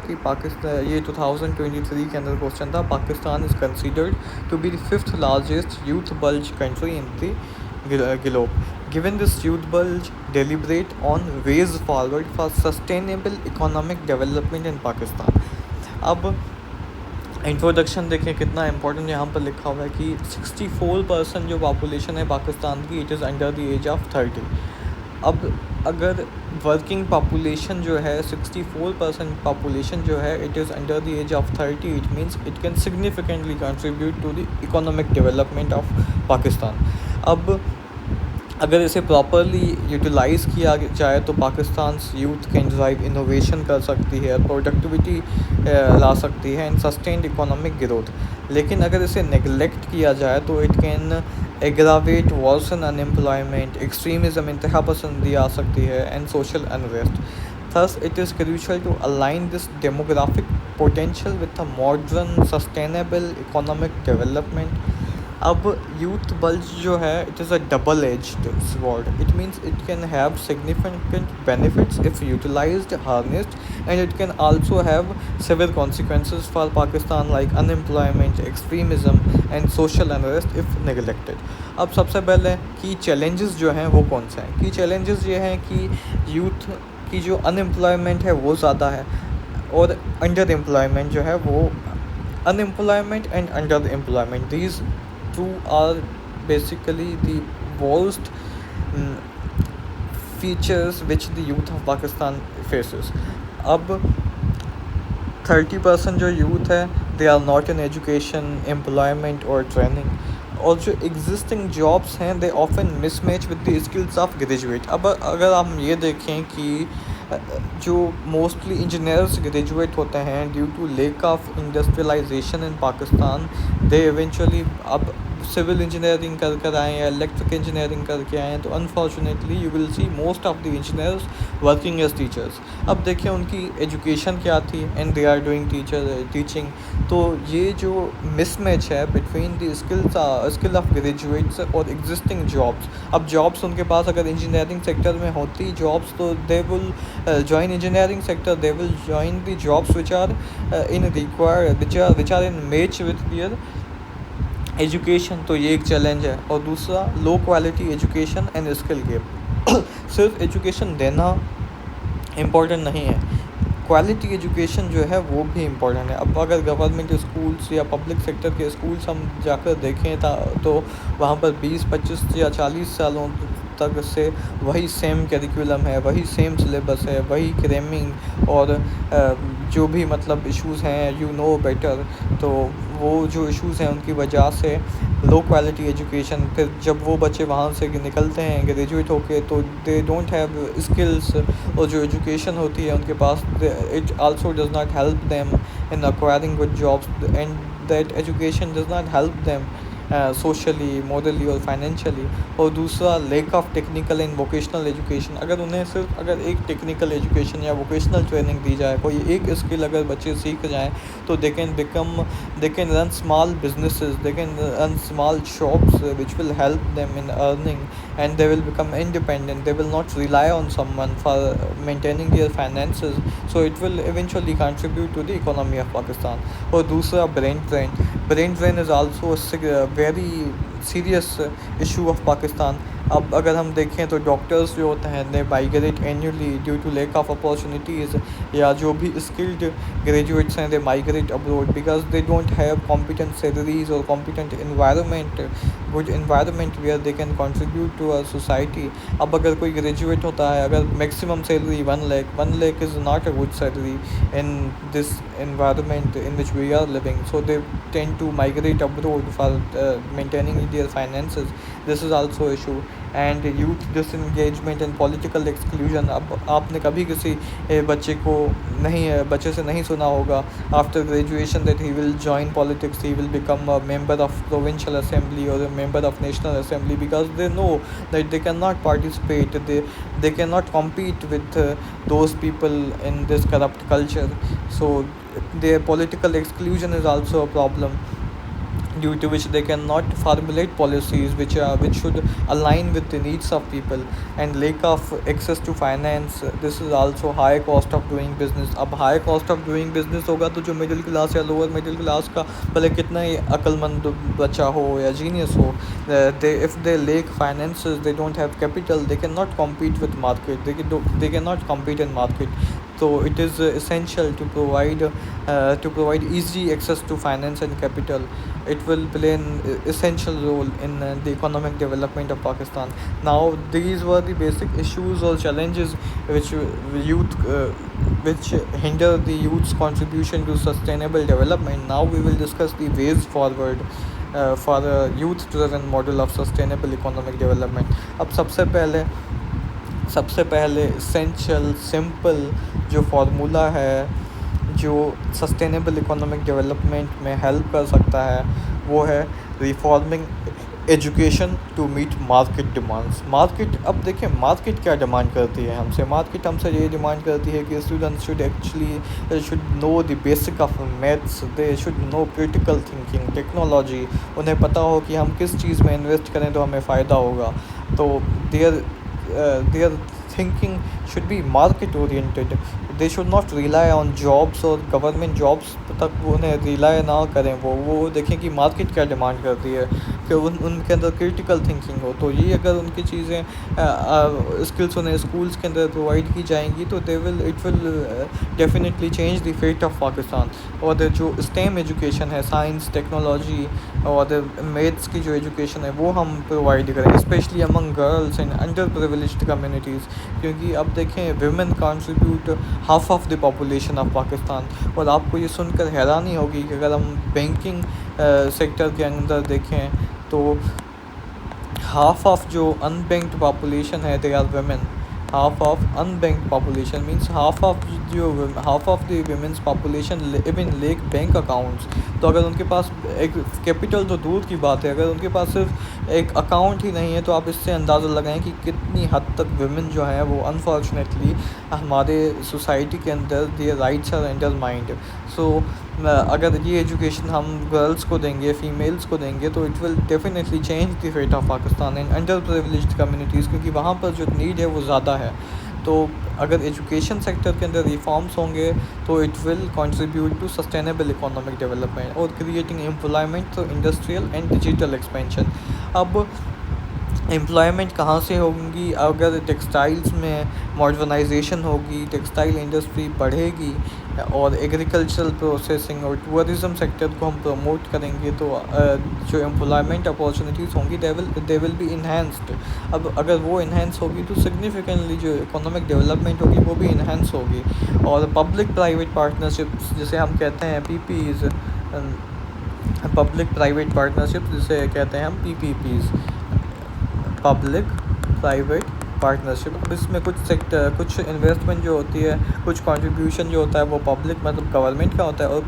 कि पाकिस्तान ये 2023 के अंदर क्वेश्चन था, Pakistan is considered to be the fifth largest youth bulge country in the globe. Given this youth bulge, deliberate on ways forward for sustainable economic development in Pakistan. अब introduction देखें कितना important यहाँ पर लिखा हुआ है कि 64% जो पॉपुलेशन है पाकिस्तान की, it is under the age of 30. अब अगर वर्किंग पॉपुलेशन जो है 64% पॉपुलेशन जो है it is under the age of 30, it means it can significantly contribute to the economic development of Pakistan. अब अगर इसे प्रॉपरली यूटिलाइज़ किया जाए तो Pakistan youth can drive innovation कर सकती है, प्रोडक्टिविटी ला सकती है एंड सस्टेन्ड इकोनॉमिक ग्रोथ. लेकिन अगर इसे नेगलेक्ट किया जाए तो it can aggravate worsen unemployment, extremism, इंतहा पसंदी आ सकती है and social unrest. Thus, it is crucial to align this demographic potential with a modern, sustainable economic development. अब यूथ बल्ज जो है it is a double edged sword. It means it can have significant benefits if utilized, harnessed, and it can also have severe consequences for Pakistan like unemployment, extremism and social unrest if neglected. अब सबसे पहले की challenges जो हैं वो कौन से हैं? की चैलेंजेस ये हैं कि यूथ की जो अनएम्प्लॉयमेंट है वो ज़्यादा है और अंडर एम्प्लॉयमेंट जो है वो, unemployment and under employment, these two are basically the worst features which the youth of Pakistan faces. अब 30% जो यूथ है they are not in education, employment और ट्रेनिंग. और जो एग्जिस्टिंग जॉब्स हैं they often mismatch with the skills of graduate. अब अगर हम ये देखें कि जो मोस्टली इंजीनियर्स ग्रेजुएट होते हैं due to lack of industrialization in Pakistan, they eventually अब सिविल इंजीनियरिंग कर कर आए या इलेक्ट्रिक इंजीनियरिंग करके आए हैं, तो unfortunately you will see most of the engineers working as teachers. अब देखें उनकी एजुकेशन क्या थी and they are doing teaching. तो ये जो मिसमैच है between the skill of graduates और एग्जिस्टिंग जॉब्स. अब जॉब्स उनके पास अगर इंजीनियरिंग सेक्टर में होती जॉब्स तो they will join engineering sector, they will join the jobs which are in require which are in match with their education. तो ये एक चैलेंज है. और दूसरा low quality education and skill gap. सिर्फ एजुकेशन देना इम्पोर्टेंट नहीं है, क्वालिटी एजुकेशन जो है वो भी इम्पोर्टेंट है. अब अगर गवर्नमेंट स्कूल्स या पब्लिक सेक्टर के स्कूल्स हम जाकर देखें तो वहाँ पर 20-25 या 40 सालों तक से वही सेम करिकुलम है, वही सेम सिलेबस है, वही क्रेमिंग और जो भी मतलब इश्यूज़ हैं यू नो बेटर. तो वो जो इश्यूज़ हैं उनकी वजह से लो क्वालिटी एजुकेशन, फिर जब वो बच्चे वहाँ से निकलते हैं ग्रेजुएट होके तो दे डोंट हैव स्किल्स. और जो एजुकेशन होती है उनके पास it also does not help them in acquiring good jobs and that education does not help them socially, morally और फाइनेंशियली. और दूसरा lack of technical and vocational education. अगर उन्हें सिर्फ अगर एक टेक्निकल एजुकेशन या वोकेशनल ट्रेनिंग दी जाए, कोई एक स्किल अगर बच्चे सीख जाएँ तो they can run small businesses, they can run small shops which will help them in earning and they will become independent. They will not rely on someone for maintaining their finances, so it will eventually contribute to the economy of Pakistan. और दूसरा brain drain is also a very serious issue of Pakistan. अब अगर हम देखें तो doctors जो होते हैं they migrate annually due to lack of opportunities, या जो भी स्किल्ड ग्रेजुएट्स हैं they migrate abroad because they don't have competent salaries और competent environment, good environment where they can contribute to a society. अब अगर कोई ग्रेजुएट होता है, अगर maximum salary 1 lakh is not a good salary in this environment in which we are living, so they tend to migrate abroad for maintaining their finances. This is also issue. And youth disengagement and political exclusion. अब आपने कभी किसी बच्चे से नहीं सुना होगा after graduation that he will join politics, he will become a member of provincial assembly or a member of national assembly, because they know that they cannot participate, they cannot compete with those people in this corrupt culture. So their political exclusion is also a problem. due to which they cannot formulate policies which should align with the needs of people, and lack of access to finance. This is also high cost of doing business. अब high cost of doing business होगा तो जो middle class या lower middle class का भले कितना ही अक्लमंद बच्चा हो या जीनियस हो, they if they lack finances, they don't have capital, they cannot compete with market, they cannot compete in market. So it is essential to provide easy access to finance and capital. It will play an essential role in the economic development of Pakistan. Now, these were the basic issues or challenges which which hinder the youth's contribution to sustainable development. Now we will discuss the ways forward for a youth-driven model of sustainable economic development. अब सबसे पहले essential simple जो formula है जो sustainable economic development में help कर सकता है वो है reforming education to meet market demands. Market, अब देखें मार्केट क्या डिमांड करती है हमसे. मार्केट हमसे ये डिमांड करती है कि students should know the basic of maths, they should know critical thinking, technology. उन्हें पता हो कि हम किस चीज़ में इन्वेस्ट करें तो हमें फ़ायदा होगा. तो their thinking should be market oriented. They should not rely on jobs और गवर्नमेंट जॉब्स तक वो उन्हें रिलाई ना करें. वो देखें कि मार्केट क्या डिमांड करती है, कि उनके अंदर क्रिटिकल थिंकिंग हो. तो ये अगर उनकी चीज़ें स्किल्स उन्हें स्कूल्स के अंदर प्रोवाइड की जाएंगी तो it will definitely change the fate of Pakistan. और जो स्टेम एजुकेशन है, साइंस, टेक्नोलॉजी और मैथ्स की जो एजुकेशन है वो हम प्रोवाइड करें, specially among girls and under privileged communities. क्योंकि अब देखें women contribute half of the population of Pakistan. और आपको ये सुनकर हैरानी होगी कि अगर हम बैंकिंग सेक्टर के अंदर देखें तो हाफ ऑफ जो अनबैंक्ड पॉपुलेशन है they are women. Half of unbanked population means half of the women's population live in lack bank accounts. तो अगर उनके पास एक कैपिटल तो दूर की बात है, अगर उनके पास सिर्फ एक अकाउंट ही नहीं है तो आप इससे अंदाज़ा लगाएं कि कितनी हद तक विमेन जो हैं वो अनफॉर्चुनेटली हमारे सोसाइटी के अंदर दियर राइट्स आर अंडरमाइंड. सो अगर ये एजुकेशन हम गर्ल्स को देंगे, फीमेल्स को देंगे तो it will definitely change the fate of Pakistan in under privileged communities, क्योंकि वहाँ पर जो नीड है वो ज़्यादा है. तो अगर एजुकेशन सेक्टर के अंदर रिफॉर्म्स होंगे तो it will contribute to sustainable economic development और creating employment through industrial and digital expansion. अब एम्प्लॉयमेंट कहाँ से होंगी? अगर टेक्सटाइल्स में मॉडर्नाइजेशन होगी, टेक्सटाइल इंडस्ट्री बढ़ेगी और एग्रीकल्चरल प्रोसेसिंग और टूरिज़म सेक्टर को हम प्रमोट करेंगे तो जो एम्प्लॉयमेंट अपॉर्चुनिटीज़ होंगी दे विल बी इन्हेंस्ड. अब अगर वो इन्हेंस होगी तो सिग्निफिकेंटली जो इकोनॉमिक डेवलपमेंट होगी वो भी इन्हेंस होगी. और पब्लिक प्राइवेट पार्टनरशिप्स जिसे हम कहते हैं PPs, पब्लिक प्राइवेट पार्टनरशिप जिसे कहते हैं हम PPPs, पब्लिक प्राइवेट पार्टनरशिप. इसमें कुछ इन्वेस्टमेंट जो होती है, कुछ कंट्रीब्यूशन जो होता है वो पब्लिक मतलब गवर्नमेंट का होता है और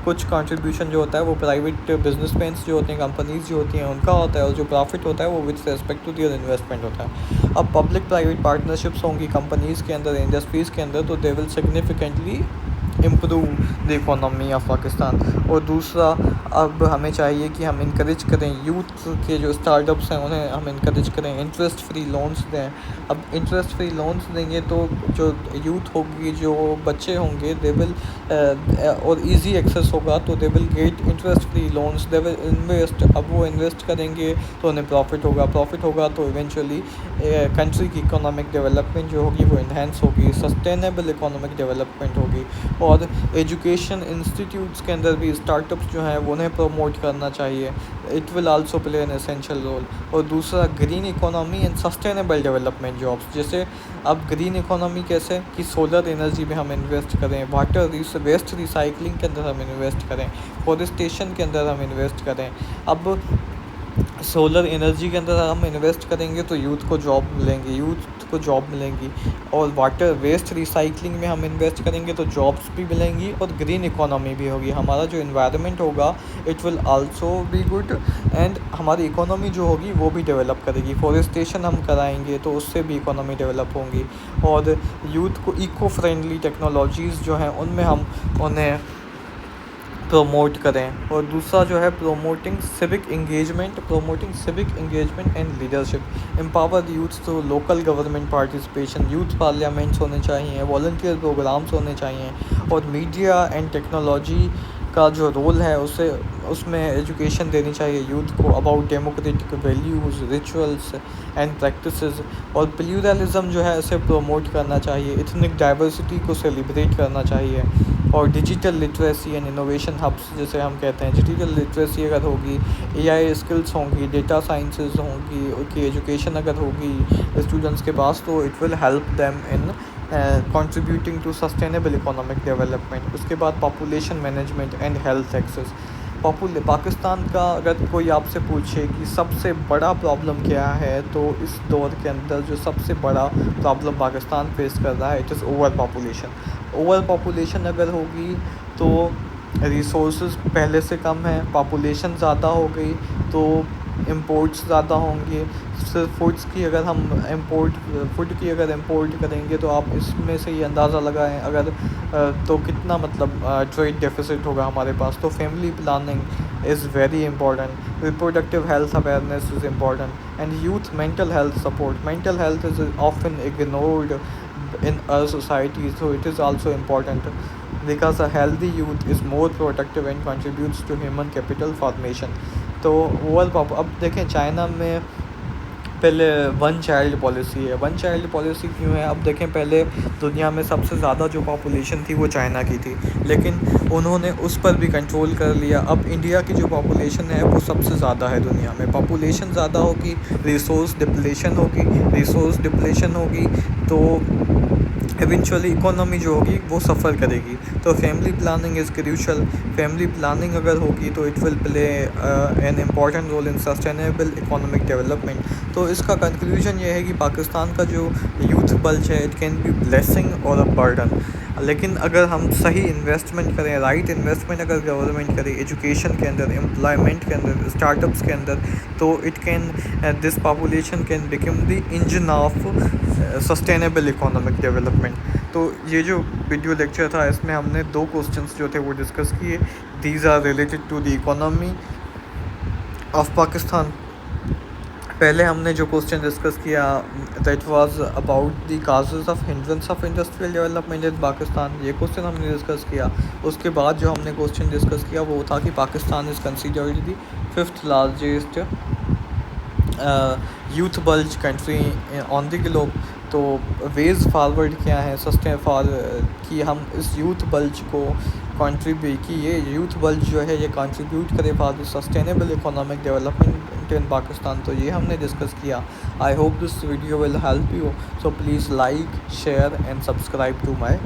कुछ कंट्रीब्यूशन जो होता है वो प्राइवेट बिजनेसमैन जो होते हैं, कंपनीज जो होती हैं उनका होता है. और जो प्रॉफिट होता है वो with respect to their investment होता है. अब पब्लिक प्राइवेट पार्टनरशिप्स होंगी कंपनीज़ के अंदर, इंडस्ट्रीज़ के अंदर, तो they will significantly improve the economy of Pakistan. और दूसरा, अब हमें चाहिए कि हम इनकरेज करें यूथ के जो स्टार्टअप्स हैं उन्हें हम इनकरेज करें, इंटरेस्ट फ्री लोन्स दें. अब इंटरेस्ट फ्री लोन्स देंगे तो जो यूथ होगी, जो बच्चे होंगे, दे विल और इजी एक्सेस होगा तो they will get interest free loans, they will invest. अब वो इन्वेस्ट करेंगे तो उन्हें प्रॉफिट होगा तो इवेंचुअली कंट्री की इकोनॉमिक डेवलपमेंट जो होगी वो इन्हेंस होगी, सस्टेनेबल इकोनॉमिक डेवलपमेंट होगी. और एजुकेशन इंस्टीट्यूट्स के अंदर भी स्टार्टअप्स जो हैं वो उन्हें प्रमोट करना चाहिए. It will also play an essential role. और दूसरा, green economy and sustainable development jobs. जैसे अब ग्रीन इकोनॉमी कैसे कि सोलर एनर्जी में हम इन्वेस्ट करें, वाटर वेस्ट रिसाइकलिंग के अंदर हम इन्वेस्ट करें, फॉरेस्टेशन के अंदर हम इन्वेस्ट करें. अब सोलर एनर्जी के अंदर हम इन्वेस्ट करेंगे तो यूथ को जॉब मिलेंगी. और वाटर वेस्ट रिसाइकलिंग में हम इन्वेस्ट करेंगे तो जॉब्स भी मिलेंगी और ग्रीन इकोनॉमी भी होगी. हमारा जो इन्वायरमेंट होगा it will also be good and हमारी इकोनॉमी जो होगी वो भी डेवलप करेगी. फॉरेस्टेशन हम कराएंगे तो उससे भी इकोनॉमी डेवलप होंगी. और यूथ को इको फ्रेंडली टेक्नोलॉजीज़ जो हैं उनमें हम उन्हें प्रमोट करें। और दूसरा जो है promoting civic engagement and leadership, empower youth through local government participation, youth parliaments होने चाहिए, वॉल्टियर प्रोग्राम्स होने चाहिए। और मीडिया एंड टेक्नोलॉजी का जो रोल है उसे उसमें एजुकेशन देनी चाहिए यूथ को about democratic values, rituals and practices. और प्लूरलिज्म जो है उसे प्रमोट करना चाहिए, इथनिक डाइवर्सिटी को सेलिब्रेट करना चाहिए। और digital literacy and innovation hubs जैसे हम कहते हैं, डिजिटल लिटरेसी अगर होगी, एआई स्किल्स होंगी, डेटा साइंसेज होंगी, उनकी एजुकेशन अगर होगी स्टूडेंट्स के पास, तो it will help them in contributing to sustainable economic development. उसके बाद population management and health access. Pakistan का अगर कोई आपसे पूछे कि सबसे बड़ा प्रॉब्लम क्या है, तो इस दौर के अंदर जो सबसे बड़ा प्रॉब्लम पाकिस्तान फेस कर रहा है, इट इज़ ओवर पॉपुलेशन अगर होगी तो रिसोर्सेज पहले से कम है, पॉपुलेशन ज़्यादा हो गई तो इंपोर्ट्स ज़्यादा होंगे। सिर्फ फूड की अगर इंपोर्ट करेंगे तो आप इसमें से ये अंदाज़ा लगाएं अगर तो कितना मतलब ट्रेड डेफिसिट होगा हमारे पास। तो family planning is very important, reproductive health awareness is important and youth mental health support. Mental health is often ignored in our society, so it is also important because a healthy youth is more productive and contributes to human capital formation. तो अब देखें China में पहले one child policy है। One child policy क्यों है? अब देखें पहले दुनिया में सबसे ज़्यादा जो पॉपुलेशन थी वो चाइना की थी, लेकिन उन्होंने उस पर भी कंट्रोल कर लिया। अब इंडिया की जो पॉपुलेशन है वो सबसे ज़्यादा है दुनिया में। पॉपुलेशन ज़्यादा होगी, रिसोर्स डिप्लेशन होगी तो इवेंचुअली इकोनॉमी जो होगी वो सफ़र करेगी। तो family planning is crucial. Family planning अगर होगी तो it will play an important role in sustainable economic development. तो इसका कंक्लूजन ये है कि पाकिस्तान का जो यूथ बल्ज है इट कैन बी ब्लेसिंग और अ बर्डन, लेकिन अगर हम सही इन्वेस्टमेंट करें, राइट इन्वेस्टमेंट अगर गवर्नमेंट करे एजुकेशन के अंदर, एम्प्लॉयमेंट के अंदर, स्टार्टअप्स के अंदर, तो it can this population can become the engine of sustainable economic development. तो ये जो वीडियो लेक्चर था इसमें हमने 2 क्वेश्चंस जो थे वो डिस्कस किए। These are related to the economy of Pakistan. पहले हमने जो क्वेश्चन डिस्कस किया that was about the causes of hindrance of industrial development in Pakistan, ये क्वेश्चन हमने डिस्कस किया। उसके बाद जो हमने क्वेश्चन डिस्कस किया वो था कि Pakistan is considered the 5th largest youth bulge country on the globe. तो वेज फॉरवर्ड क्या है सस्टेन फॉर कि हम इस यूथ बल्ज को कंट्रीब्यूट कि ये यूथ बल्ज जो है ये कंट्रीब्यूट करे for the sustainable economic development in Pakistan. तो ये हमने डिस्कस किया। I hope this video will help you, so please like, share and subscribe to my